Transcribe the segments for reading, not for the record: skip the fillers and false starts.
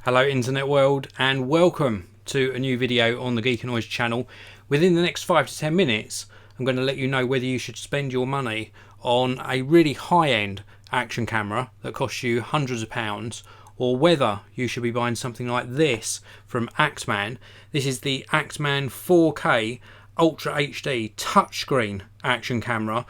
Hello internet world, and welcome to a new video on the Geekanoids channel. Within the next 5 to 10 minutes I'm going to let you know whether you should spend your money on a really high-end action camera that costs you hundreds of pounds, or whether you should be buying something like this from ACTMAN. This is the ACTMAN 4K Ultra HD touchscreen action camera,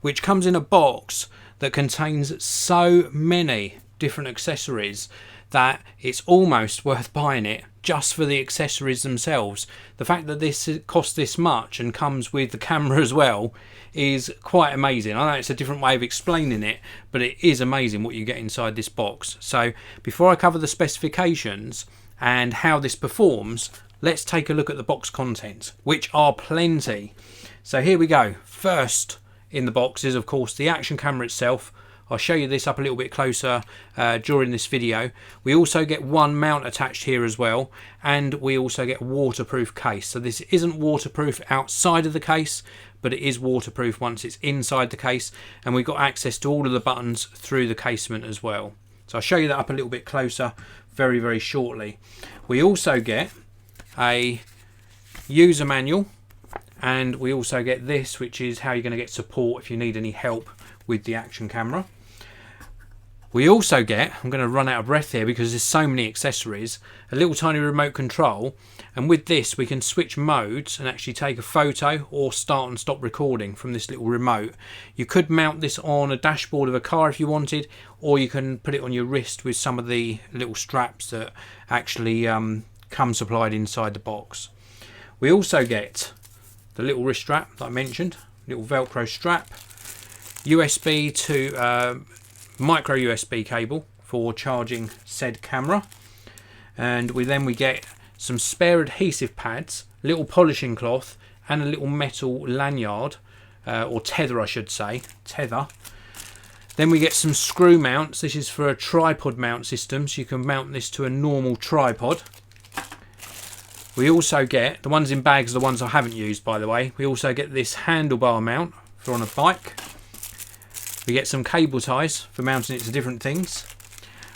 which comes in a box that contains so many different accessories that it's almost worth buying it just for the accessories themselves. The fact that this costs this much and comes with the camera as well is quite amazing. I know it's a different way of explaining it, but it is amazing what you get inside this box. So before I cover the specifications and how this performs, let's take a look at the box contents, which are plenty. So here we go. First in the box is of course the action camera itself. I'll show you this up a little bit closer during this video. We also get one mount attached here as well, and we also get a waterproof case. So this isn't waterproof outside of the case, but it is waterproof once it's inside the case, and we've got access to all of the buttons through the casement as well. So I'll show you that up a little bit closer very shortly. We also get a user manual, and we also get this, which is how you're going to get support if you need any help with the action camera. We also get, I'm going to run out of breath here because there's so many accessories, a little tiny remote control, and with this we can switch modes and actually take a photo or start and stop recording from this little remote. You could mount this on a dashboard of a car if you wanted, or you can put it on your wrist with some of the little straps that actually come supplied inside the box. We also get the little wrist strap that I mentioned, little Velcro strap, USB to micro USB cable for charging said camera, and we get some spare adhesive pads, little polishing cloth, and a little metal lanyard, or tether I should say, tether. Then we get some screw mounts. This is for a tripod mount system, so you can mount this to a normal tripod. We also get, the ones in bags are the ones I haven't used by the way, we also get this handlebar mount for on a bike. We get some cable ties for mounting it to different things.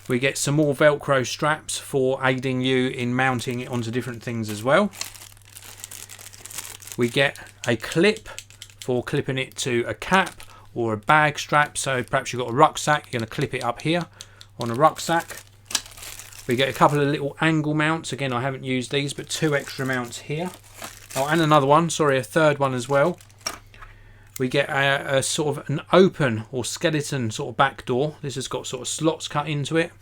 We get some more Velcro straps for aiding you in mounting it onto different things as well. We get a clip for clipping it to a cap or a bag strap. So perhaps you've got a rucksack, you're going to clip it up here on a rucksack. We get a couple of little angle mounts. Again, I haven't used these, but 2 extra mounts here. Oh, and another one, sorry, a third one as well. We get a sort of an open or skeleton sort of back door. This has got sort of slots cut into it.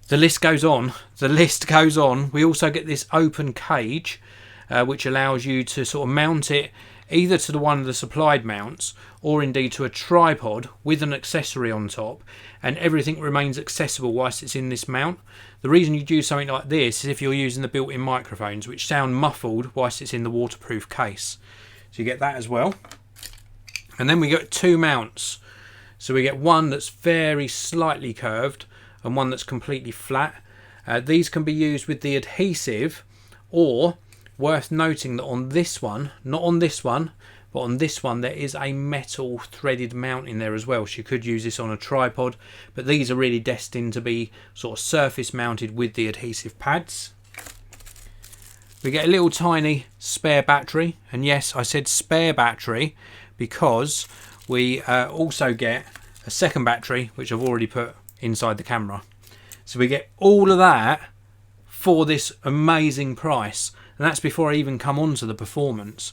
The list goes on. We also get this open cage, which allows you to sort of mount it either to one of the supplied mounts or indeed to a tripod with an accessory on top, and everything remains accessible whilst it's in this mount. The reason you do something like this is if you're using the built-in microphones, which sound muffled whilst it's in the waterproof case. So you get that as well. And then we get 2 mounts. So we get one that's very slightly curved and one that's completely flat. These can be used with the adhesive, or worth noting that on this one, not on this one, but on this one there is a metal threaded mount in there as well. So you could use this on a tripod, but these are really destined to be sort of surface mounted with the adhesive pads. We get a little tiny spare battery, and yes, I said spare battery because we also get a second battery which I've already put inside the camera. So we get all of that for this amazing price, and that's before I even come on to the performance.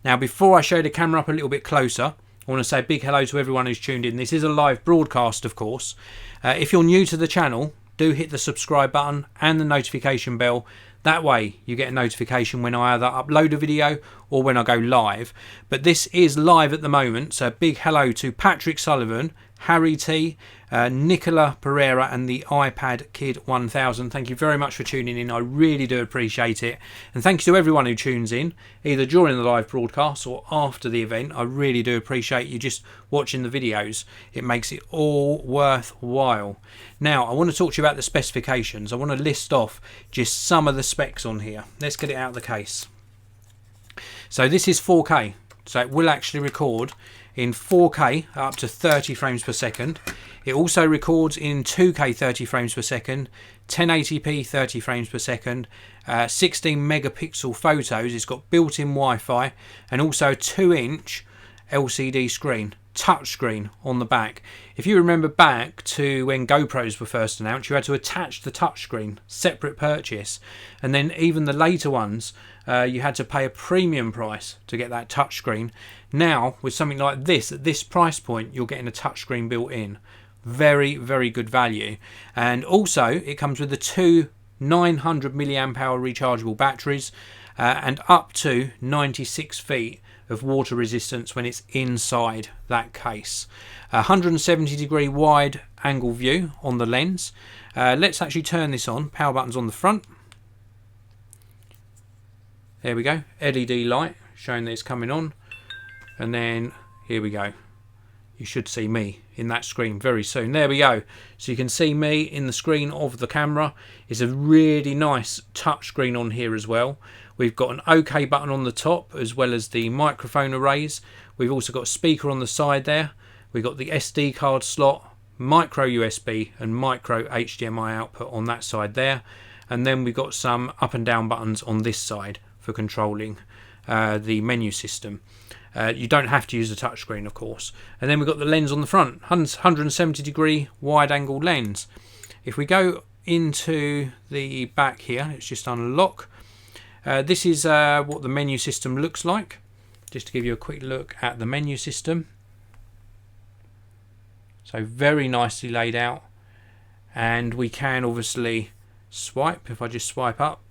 Now before I show the camera up a little bit closer, I want to say a big hello to everyone who's tuned in. This is a live broadcast of course. If you're new to the channel, do hit the subscribe button and the notification bell. That way you get a notification when I either upload a video or when I go live. But this is live at the moment, so a big hello to Patrick Sullivan, Harry T, Nicola Pereira and the iPad Kid 1000. Thank you very much for tuning in. I really do appreciate it. And thank you to everyone who tunes in, either during the live broadcast or after the event. I really do appreciate you just watching the videos. It makes it all worthwhile. Now, I want to talk to you about the specifications. I want to list off just some of the specs on here. Let's get it out of the case. So this is 4K. So it will actually record in 4K up to 30 frames per second. It also records in 2K 30 frames per second, 1080p 30 frames per second, 16 megapixel photos. It's got built-in Wi-Fi and also a 2-inch LCD screen, touch screen on the back. If you remember back to when GoPros were first announced, you had to attach the touch screen, separate purchase, and then even the later ones you had to pay a premium price to get that touch screen. Now with something like this, at this price point, you're getting a touch screen built in. Very, very good value. And also it comes with the two 900 milliamp hour rechargeable batteries and up to 96 feet of water resistance when it's inside that case. 170 degree wide angle view on the lens. Let's actually turn this on. Power button's on the front. There we go, LED light showing that it's coming on, and then here we go. You should see me in that screen very soon. There we go. So you can see me in the screen of the camera. It's a really nice touch screen on here as well. We've got an OK button on the top as well as the microphone arrays. We've also got a speaker on the side there. We've got the SD card slot, micro USB and micro HDMI output on that side there. And then we've got some up and down buttons on this side for controlling the menu system. You don't have to use the touchscreen, of course. And then we've got the lens on the front, 170 degree wide angle lens. If we go into the back here, let's just unlock. This is what the menu system looks like. Just to give you a quick look at the menu system. So very nicely laid out. And we can obviously swipe. If I just swipe up,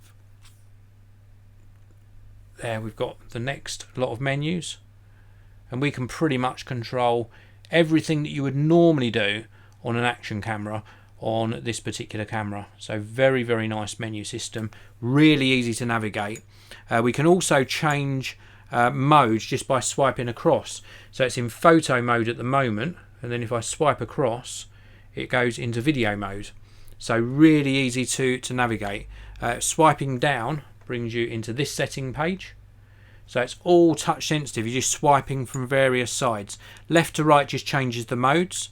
there we've got the next lot of menus, and we can pretty much control everything that you would normally do on an action camera on this particular camera. So very, very nice menu system, really easy to navigate. We can also change modes just by swiping across. So it's in photo mode at the moment, and then if I swipe across it goes into video mode. So really easy to navigate. Swiping down brings you into this setting page. So it's all touch sensitive. You're just swiping from various sides. Left to right just changes the modes.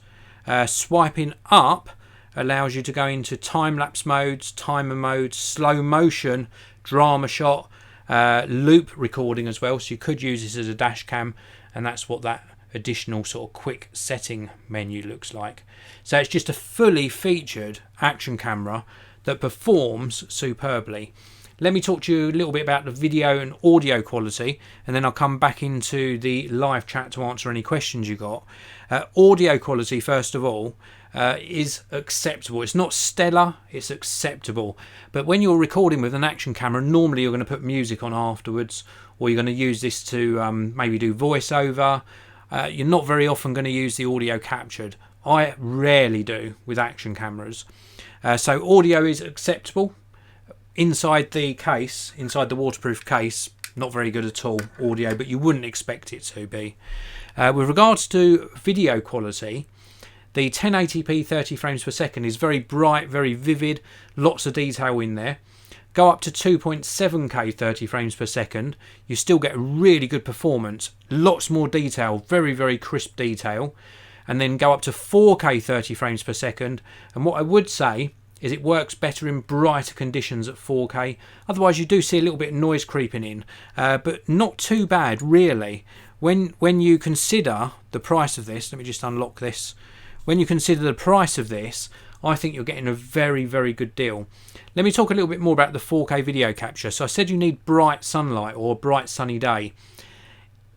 Swiping up allows you to go into time-lapse modes, timer modes, slow motion, drama shot, loop recording as well. So you could use this as a dash cam, and that's what that additional sort of quick setting menu looks like. So it's just a fully featured action camera that performs superbly. Let me talk to you a little bit about the video and audio quality, and then I'll come back into the live chat to answer any questions you got. Audio quality, first of all, is acceptable. It's not stellar, it's acceptable. But when you're recording with an action camera, normally you're going to put music on afterwards, or you're going to use this to maybe do voiceover. You're not very often going to use the audio captured. I rarely do with action cameras. So audio is acceptable. Inside the case, inside the waterproof case, not very good at all audio, but you wouldn't expect it to be. With regards to video quality, the 1080p 30 frames per second is very bright, very vivid, lots of detail in there. Go up to 2.7K 30 frames per second, you still get a really good performance, lots more detail, very, very crisp detail. And then go up to 4K 30 frames per second, and what I would say is it works better in brighter conditions at 4K. Otherwise you do see a little bit of noise creeping in, but not too bad really. When you consider the price of this, let me just unlock this. When you consider the price of this, I think you're getting a very, very good deal. Let me talk a little bit more about the 4K video capture. So I said you need bright sunlight or a bright sunny day.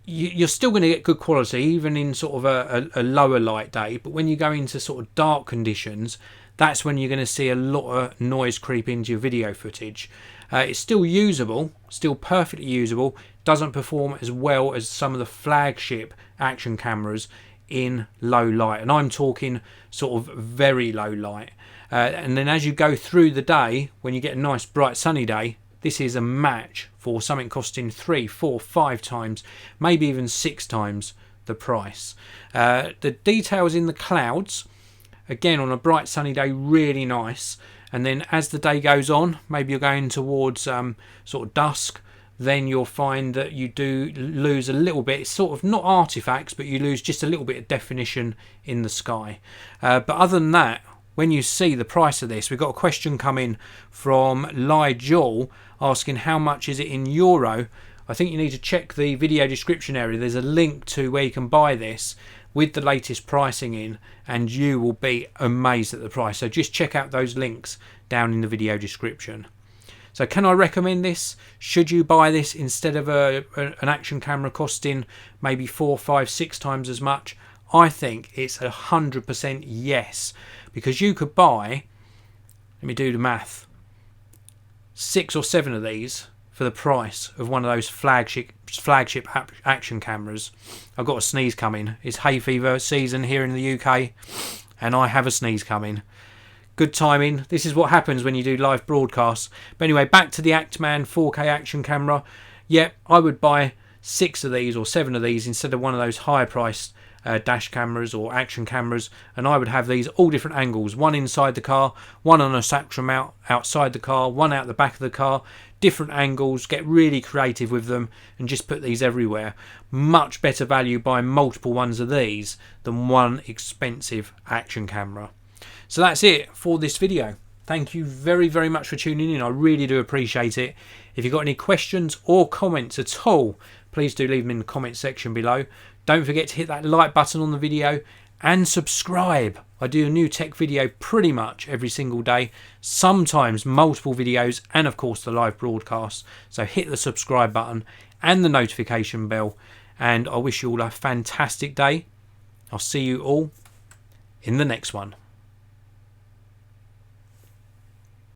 You're still going to get good quality even in sort of a lower light day, but when you go into sort of dark conditions, that's when you're going to see a lot of noise creep into your video footage. It's still usable, still perfectly usable, doesn't perform as well as some of the flagship action cameras in low light, and I'm talking sort of very low light. And then as you go through the day, when you get a nice bright sunny day, this is a match for something costing 3, 4, 5 times, maybe even 6 times the price. The details in the clouds, again on a bright sunny day, really nice. And then as the day goes on, maybe you're going towards sort of dusk, then you'll find that you do lose a little bit. It's sort of not artifacts, but you lose just a little bit of definition in the sky. But other than that, when you see the price of this, we've got a question coming from Nigel asking how much is it in euro. I think you need to check the video description area. There's a link to where you can buy this with the latest pricing in, and you will be amazed at the price. So just check out those links down in the video description. So can I recommend this? Should you buy this instead of an action camera costing maybe 4, 5, 6 times as much? I think it's 100% yes, because you could buy, let me do the math, 6 or 7 of these for the price of one of those flagship action cameras. I've got a sneeze coming. It's hay fever season here in the UK, and I have a sneeze coming. Good timing. This is what happens when you do live broadcasts. But anyway, back to the ACTMAN 4K action camera. Yep, I would buy 6 of these or 7 of these instead of one of those higher priced dash cameras or action cameras, and I would have these all different angles, one inside the car, one on a satchel mount outside the car, one out the back of the car, different angles, get really creative with them and just put these everywhere. Much better value buying multiple ones of these than one expensive action camera. So that's it for this video. Thank you very, very much for tuning in. I really do appreciate it. If you've got any questions or comments at all, please do leave them in the comment section below. Don't forget to hit that like button on the video and subscribe. I do a new tech video pretty much every single day, sometimes multiple videos, and of course the live broadcast. So hit the subscribe button and the notification bell, and I wish you all a fantastic day. I'll see you all in the next one.